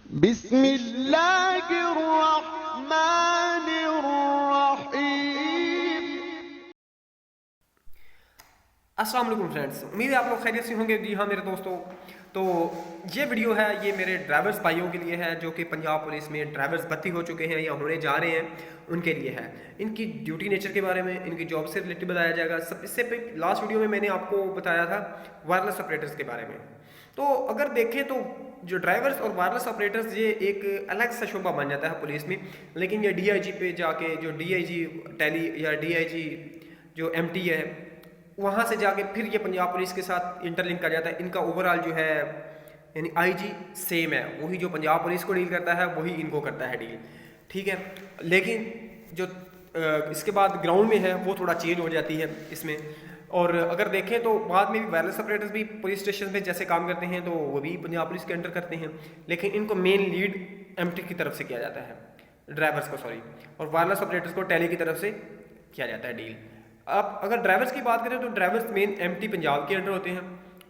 बिस्मिल्लाहिर्रहमानिर्रहीम। अस्सलाम वालेकुम फ्रेंड्स, उम्मीद है आप लोग खैरियत से होंगे। जी हाँ मेरे दोस्तों, तो ये वीडियो है ये मेरे ड्राइवर्स भाइयों के लिए है जो कि पंजाब पुलिस में ड्राइवर्स भर्ती हो चुके हैं या होने जा रहे हैं, उनके लिए है। इनकी ड्यूटी नेचर के बारे में, इनकी जॉब से रिलेटेड बताया जाएगा। सब इससे लास्ट वीडियो में मैंने आपको बताया था वायरलेस ऑपरेटर्स के बारे में। तो अगर देखें तो जो ड्राइवर्स और वायरलेस ऑपरेटर्स ये एक अलग सा शोबा बन जाता है पुलिस में, लेकिन ये डीआईजी पे जाके जो डीआईजी टेली या डीआईजी जो एमटी है वहाँ से जाके फिर ये पंजाब पुलिस के साथ इंटरलिंक कर जाता है। इनका ओवरऑल जो है यानी आईजी सेम है, वही जो पंजाब पुलिस को डील करता है वही इनको करता है डील, ठीक है। लेकिन जो इसके बाद ग्राउंड में है वो थोड़ा चेंज हो जाती है इसमें। और अगर देखें तो बाद में भी वायरलेस ऑपरेटर्स भी पुलिस स्टेशन में जैसे काम करते हैं तो वो भी पंजाब पुलिस के अंडर करते हैं, लेकिन इनको मेन लीड एमटी की तरफ से किया जाता है, ड्राइवर्स को सॉरी, और वायरलेस ऑपरेटर्स को टेली की तरफ से किया जाता है डील। अब अगर ड्राइवर्स की बात करें तो ड्राइवर्स मेन एमटी पंजाब के अंडर होते हैं,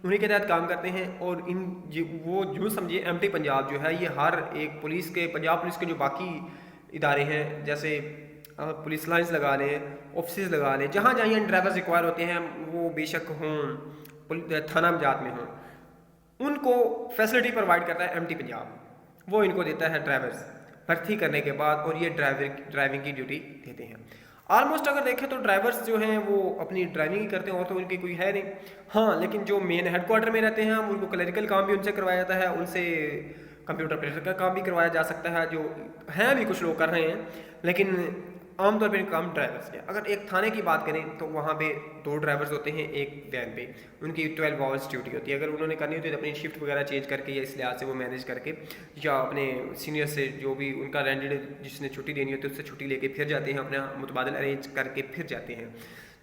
उन्हीं के तहत काम करते हैं। और वो जो समझिए एमटी पंजाब जो है ये हर एक पुलिस के, पंजाब पुलिस के जो बाकी इदारे हैं जैसे पुलिस लाइंस लगा लें, ऑफिस लगा लें, जहाँ जहाँ ये ड्राइवर्स रिक्वायर होते हैं वो बेशक हों थाना जात में हों, उनको फैसिलिटी प्रोवाइड करता है एमटी पंजाब। वो इनको देता है ड्राइवर्स भर्ती करने के बाद, और ये ड्राइविंग की ड्यूटी देते हैं। ऑलमोस्ट अगर देखें तो ड्राइवर्स जो हैं वो अपनी ड्राइविंग ही करते हैं और तो उनकी कोई है नहीं। हाँ, लेकिन जो मेन हेडक्वार्टर में रहते हैं उनको क्लरिकल काम भी उनसे करवाया जाता है, उनसे कंप्यूटर ऑपरेटर का काम भी करवाया जा सकता है, जो हैं भी कुछ लोग कर रहे हैं, लेकिन आमतौर पर काम ड्राइवर्स के। अगर एक थाने की बात करें तो वहाँ पे 2 ड्राइवर्स होते हैं एक वैन पे, उनकी 12 आवर्स ड्यूटी होती है। अगर उन्होंने करनी होती है तो अपनी शिफ्ट वगैरह चेंज करके या इस लिहाज से वो मैनेज करके या अपने सीनियर से जो भी उनका रेंडेड जिसने छुट्टी देनी होती है उससे छुट्टी लेके फिर जाते हैं, अपना मुतबादल अरेंज करके फिर जाते हैं।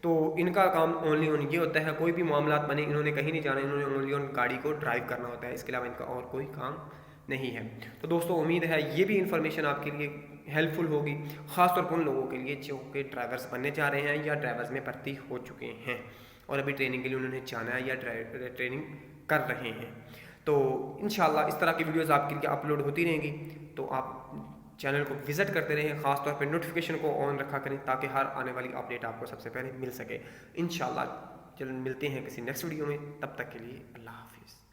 तो इनका काम ओनली ये होता है, कोई भी मामला बने इन्होंने कहीं नहीं जाना, इन्होंने ओनली उन गाड़ी को ड्राइव करना होता है, इसके अलावा इनका और कोई काम नहीं है। तो दोस्तों उम्मीद है ये भी इन्फॉर्मेशन आपके लिए हेल्पफुल होगी, ख़ासतौर पर उन लोगों के लिए जो कि ड्राइवर्स बनने जा रहे हैं या ड्राइवर्स में भर्ती हो चुके हैं और अभी ट्रेनिंग के लिए उन्होंने जाना है या ट्रेनिंग कर रहे हैं। तो इंशाल्लाह इस तरह की वीडियोस आपके लिए अपलोड होती रहेंगी, तो आप चैनल को विज़िट करते रहें, ख़ासतौर पर नोटिफिकेशन को ऑन रखा करें ताकि हर आने वाली अपडेट आपको सबसे पहले मिल सके। इंशाल्लाह चल मिलते हैं किसी नेक्स्ट वीडियो में, तब तक के लिए अल्लाह हाफिज़।